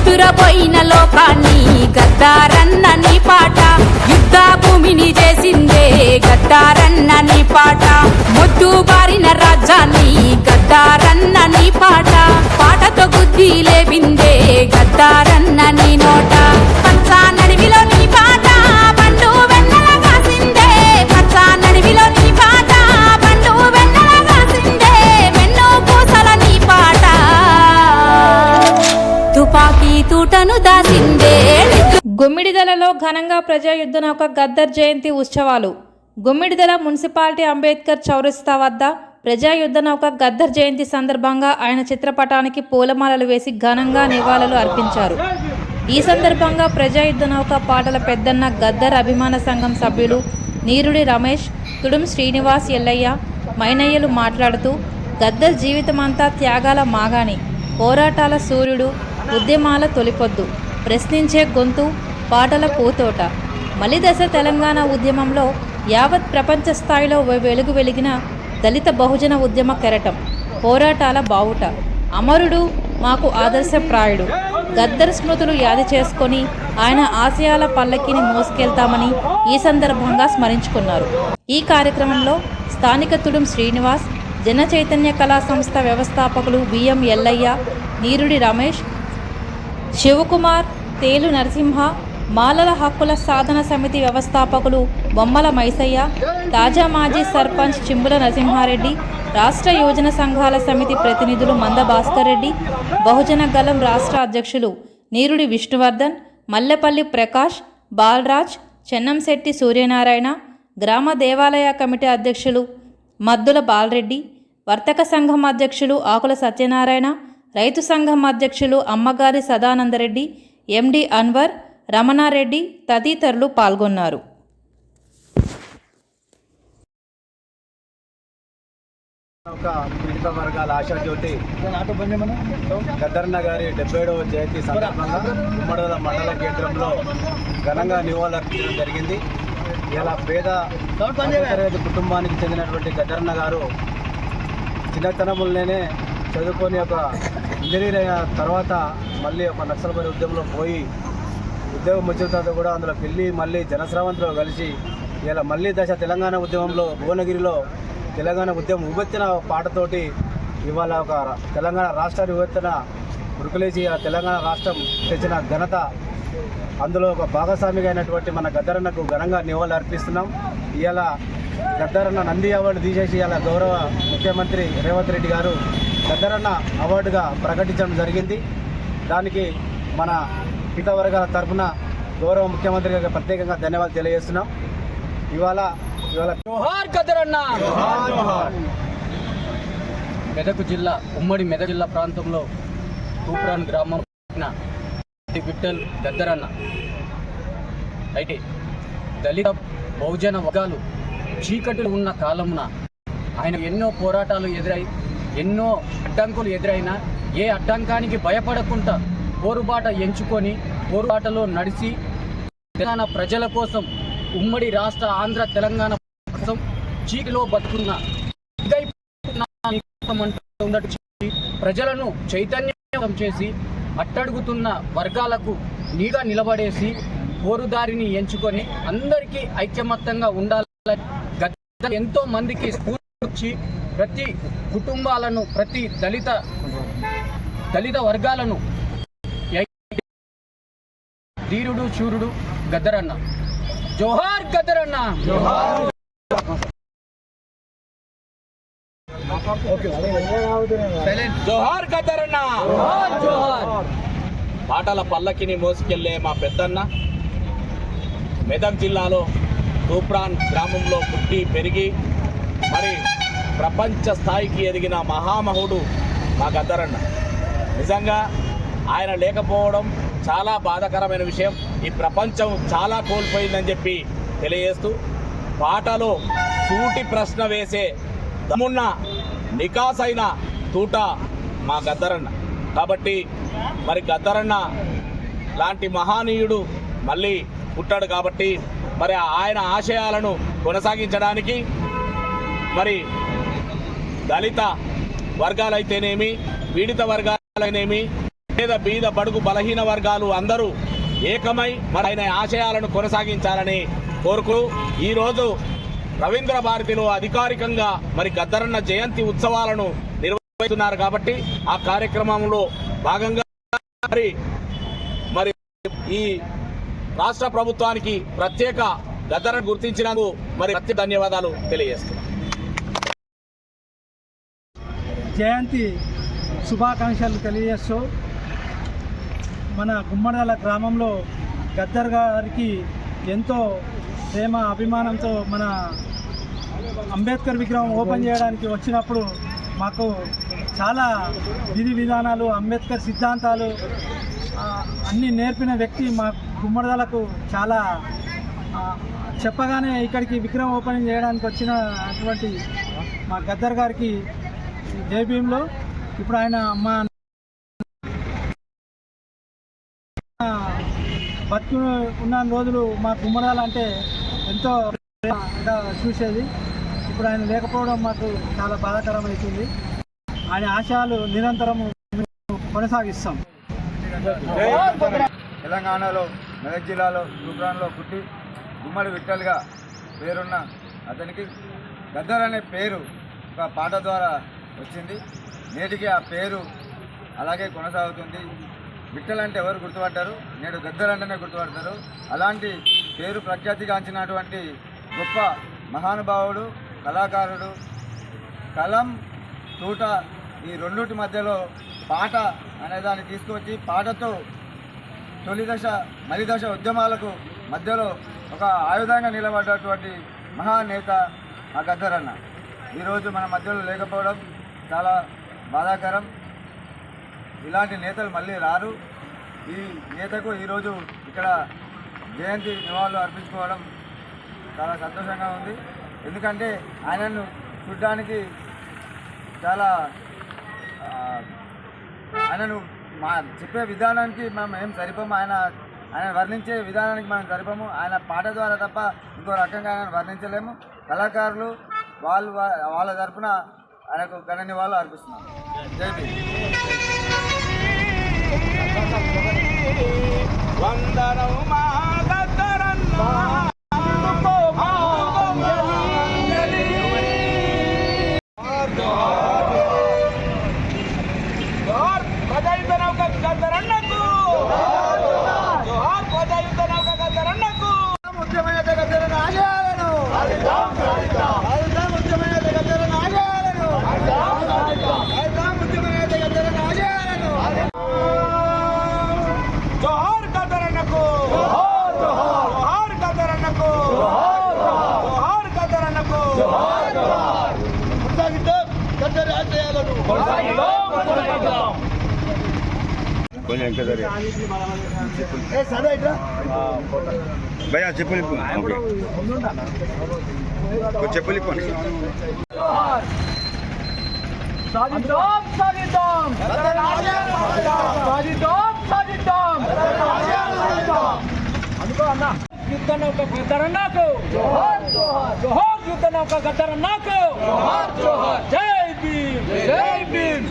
నిద్దురపోయిన లోకాన్ని గద్దారన్న నీ పాట, యుద్ధ భూమిని చేసిందే గద్దారన్న నీ పాట, మొద్దు బారిన రాజ్యాన్ని గద్దారన్న నీ పాట, పాటతో బుద్ధి లేవిందే గద్దారన్న నీ నోట. పచ్చా నడివిలో నీ పాట పండు వెన్నెల కాసిందే, పచ్చా నడివిలో నీ పాట పండు వెన్నెల కాసిందే, వెన్నో పూసల నీ పాట తుపాకీ తూటను దాసిందే. గుమ్మిడిదలలో ఘనంగా ప్రజాయుద్ధ నౌక గద్దర్ జయంతి ఉత్సవాలు. గుమ్మిడిదల మున్సిపాలిటీ అంబేద్కర్ చౌరస్తా వద్ద ప్రజాయుద్ధ నౌక గద్దర్ జయంతి సందర్భంగా ఆయన చిత్రపటానికి పూలమాలలు వేసి ఘనంగా నివాళులు అర్పించారు. ఈ సందర్భంగా ప్రజాయుద్ధ నౌక పాటల పెద్దన్న గద్దర్ అభిమాన సంఘం సభ్యులు నీరుడి రమేష్, తుడుం శ్రీనివాస్, ఎల్లయ్య, మైనయ్యలు మాట్లాడుతూ గద్దర్ జీవితమంతా త్యాగాల మాగాణి, పోరాటాల సూర్యుడు, ఉద్యమాల తొలిపొద్దు, ప్రశ్నించే గొంతు, పాటల పూతోట, మలిదశ తెలంగాణ ఉద్యమంలో యావత్ ప్రపంచ స్థాయిలో వెలుగు వెలిగిన దళిత బహుజన ఉద్యమ కెరటం, పోరాటాల బావుట, అమరుడు, మాకు ఆదర్శప్రాయుడు. గద్దర్ స్మృతులు యాది చేసుకొని ఆయన ఆశయాల పల్లకిని మోసుకెళ్తామని ఈ సందర్భంగా స్మరించుకున్నారు. ఈ కార్యక్రమంలో స్థానిక తుడుం శ్రీనివాస్, జన చైతన్య కళా సంస్థ వ్యవస్థాపకులు బిఎం ఎల్లయ్య, నీరుడి రమేష్, శివకుమార్, తేలు నరసింహ, మాలల హక్కుల సాధన సమితి వ్యవస్థాపకులు బొమ్మల మైసయ్య, తాజా మాజీ సర్పంచ్ చింబుల నరసింహారెడ్డి, రాష్ట్ర యువజన సంఘాల సమితి ప్రతినిధులు మంద భాస్కర్ రెడ్డి, బహుజన గలం రాష్ట్ర అధ్యక్షులు నీరుడి విష్ణువర్ధన్, మల్లెపల్లి ప్రకాష్, బాలరాజ్, చెన్నంశెట్టి సూర్యనారాయణ, గ్రామ దేవాలయ కమిటీ అధ్యక్షులు మద్దుల బాలరెడ్డి, వర్తక సంఘం అధ్యక్షులు ఆకుల సత్యనారాయణ, రైతు సంఘం అధ్యక్షులు అమ్మగారి సదానందరెడ్డి, ఎండి అన్వర్, రమణారెడ్డి తదితరులు పాల్గొన్నారు. పీడిత వర్గాల ఆశాజ్యోతి గద్దరన్న గారి 77వ జయంతి సందర్భంగా ఉమ్మడిల మండల కేంద్రంలో ఘనంగా నివాళులర్పించడం జరిగింది. ఇలా పేద తరగతి కుటుంబానికి చెందినటువంటి గద్దరన్న గారు చిన్నతనంలోనే చదువుకొని ఒక ఇంజనీర్ అయిన తర్వాత మళ్ళీ ఒక నక్సల్బరీ ఉద్యమంలో పోయి ఉద్యోగం వచ్చిన తర్వాత కూడా అందులో వెళ్ళి మళ్ళీ జనస్రవంతిలో కలిసి ఇలా మళ్ళీ దశ తెలంగాణ ఉద్యమంలో భువనగిరిలో తెలంగాణ ఉద్యమం ఉవ్వెత్తిన పాటతోటి ఇవాళ ఒక తెలంగాణ రాష్ట్రాన్ని ఉవ్వెత్తిన ఉరుకులేసి తెలంగాణ రాష్ట్రం తెచ్చిన ఘనత, అందులో ఒక భాగస్వామిగా అయినటువంటి మన గద్దరన్నకు ఘనంగా నివాళులు అర్పిస్తున్నాం. ఇవాళ గద్దరన్న నంది అవార్డు తీసేసి ఇలా గౌరవ ముఖ్యమంత్రి రేవంత్ రెడ్డి గారు గద్దరన్న అవార్డుగా ప్రకటించడం జరిగింది. దానికి మన పీడిత వర్గాల తరఫున గౌరవ ముఖ్యమంత్రి గారికి ప్రత్యేకంగా ధన్యవాదాలు తెలియజేస్తున్నాం. ఇవాళ జోహార్ గద్దరన్న. మెదక్ జిల్లా, ఉమ్మడి మెదక్ జిల్లా ప్రాంతంలో తూప్రాన్ గ్రామం విఠల్ గద్దరన్న అయితే దళిత బహుజన వర్గాలు చీకటిలో ఉన్న కాలమున ఆయన ఎన్నో పోరాటాలు ఎన్నో అడ్డంకులు ఎదురైనా ఏ అడ్డంకానికి భయపడకుండా పోరుబాట ఎంచుకొని పోరుబాటలో నడిచి తెలంగాణ ప్రజల కోసం, ఉమ్మడి రాష్ట్ర ఆంధ్ర తెలంగాణ కోసం చీకటిలో బతుకున్న ప్రజలను చైతన్యం చేసి అట్టడుగుతున్న వర్గాలకు నీగా నిలబడేసి పోరుదారిని ఎంచుకొని అందరికీ ఐక్యమత్యంగా ఉండాలని ఎంతో మందికి స్ఫూర్తి, ప్రతి కుటుంబాలను, ప్రతి దళిత వర్గాలను ధీరుడు శూరుడు గద్దరన్న. జోహార్ గద్దరన్న. జోహార్ గద్దరన్న. జోహార్. పాటల పల్లకిని మోసుకెళ్లే మా పెద్దన్న మెదక్ జిల్లాలో తూప్రాన్ గ్రామంలో పుట్టి పెరిగి మరి ప్రపంచ స్థాయికి ఎదిగిన మహామహుడు మా గద్దరన్న. నిజంగా ఆయన లేకపోవడం చాలా బాధాకరమైన విషయం. ఈ ప్రపంచం చాలా కోల్పోయిందని చెప్పి తెలియజేస్తూ, పాటలో సూటి ప్రశ్న వేసే దమ్మున్న నికాసైన తూట మా గద్దరన్న. కాబట్టి మరి గద్దరన్న లాంటి మహానీయుడు మళ్ళీ పుట్టాడు కాబట్టి మరి ఆయన ఆశయాలను కొనసాగించడానికి మరి దళిత వర్గాలైతేనేమి, పీడిత వర్గాలైతేనేమి, పేద బీద బడుగు బలహీన వర్గాలు అందరూ ఏకమై మరి ఆయన ఆశయాలను కొనసాగించాలని కోరుకు ఈరోజు రవీంద్ర భారతిలో అధికారికంగా మరి గద్దరన్న జయంతి ఉత్సవాలను నిర్వహిస్తున్నారు కాబట్టి ఆ కార్యక్రమంలో భాగంగా మరి ఈ రాష్ట్ర ప్రభుత్వానికి ప్రత్యేక గద్దరను గుర్తించినందుకు మరి ప్రత్యేక ధన్యవాదాలు తెలియజేస్తున్నాను. జయంతి శుభాకాంక్షలు తెలియజేస్తూ మన గుమ్మడాల గ్రామంలో గద్దర్ గారికి ఎంతో ప్రేమ అభిమానంతో మన అంబేద్కర్ విగ్రహం ఓపెన్ చేయడానికి వచ్చినప్పుడు మాకు చాలా విధి విధానాలు అంబేద్కర్ సిద్ధాంతాలు అన్నీ నేర్పిన వ్యక్తి మా గుమ్మడాలకు చాలా చెప్పగానే ఇక్కడికి విగ్రహం ఓపెనింగ్ చేయడానికి వచ్చిన అటువంటి మా గద్దర్ గారికి జై భీమ్లో ఇప్పుడు ఆయన మా బతుకు ఉన్న రోజులు మా గుమ్మడాలంటే ఎంతో చూసేది. ఇప్పుడు ఆయన లేకపోవడం మాకు చాలా బాధాకరం అవుతుంది. ఆయన ఆశయాలు నిరంతరం కొనసాగిస్తాం. తెలంగాణలో మెదక్ జిల్లాలో తూప్రాన్లో పుట్టి గుమ్మడి విట్టలుగా పేరున్న అతనికి గద్దర్ అనే పేరు ఒక పాట ద్వారా వచ్చింది. నేటికి ఆ పేరు అలాగే కొనసాగుతుంది. విట్టల్ అంటే ఎవరు గుర్తుపడ్డారు, నేడు గద్దర్ అంటేనే గుర్తుపడతారు. అలాంటి పేరు ప్రఖ్యాతిగాంచినటువంటి గొప్ప మహానుభావుడు, కళాకారుడు. కలం తూట ఈ రెండుటి మధ్యలో పాట అనేదాన్ని తీసుకొచ్చి పాటతో తొలి దశ మలి దశ ఉద్యమాలకు మధ్యలో ఒక ఆయుధంగా నిలబడ్డటువంటి మహానేత ఆ గద్దర్ అన్న ఈరోజు మన మధ్యలో లేకపోవడం చాలా బాధాకరం. ఇలాంటి నేతలు మళ్ళీ రారు. ఈ నేతకు ఈరోజు ఇక్కడ జయంతి నివాళులు అర్పించుకోవడం చాలా సంతోషంగా ఉంది. ఎందుకంటే ఆయనను చూడ్డానికి చాలా ఆయనను మా చెప్పే విధానానికి మనం ఏం సరిపోము. ఆయన వర్ణించే విధానానికి మనం సరిపోము. ఆయన పాట ద్వారా తప్ప ఇంకో రకంగా ఆయన వర్ణించలేము. కళాకారులు వాళ్ళ తరపున ఆయనకు ఘన నివాళులు అర్పిస్తున్నాం. జై భీమ్. వందనం మా గద్దరన్న ప్రజాయుద్ధ నౌక గద్దరన్నకు, ప్రజాయుద్ధ నౌక గద్దరన్నకు. ఉద్యమైన గద్దరన్న ఆశయాలను ఉద్యమైన గద్దరన్న ఆశయాలను ఉద్యమైన గద్దరన్న ఆశయాలను జోహార్ గద్దరన్నకు, జోహార్ గద్దరన్నకు, జోహార్ గద్దరన్నకు. గద్దర్ ఆశయాలను భయ్యా చెప్పులు చెప్పులు సాధిద్దాం సాధిద్దాం సాధిద్దాం అనుకో అన్న యుద్ధ నౌక గద్దరన్నకు, జోహార్ యుద్ధ నౌక గద్దరన్నకు, జై భీమ్, జై భీమ్.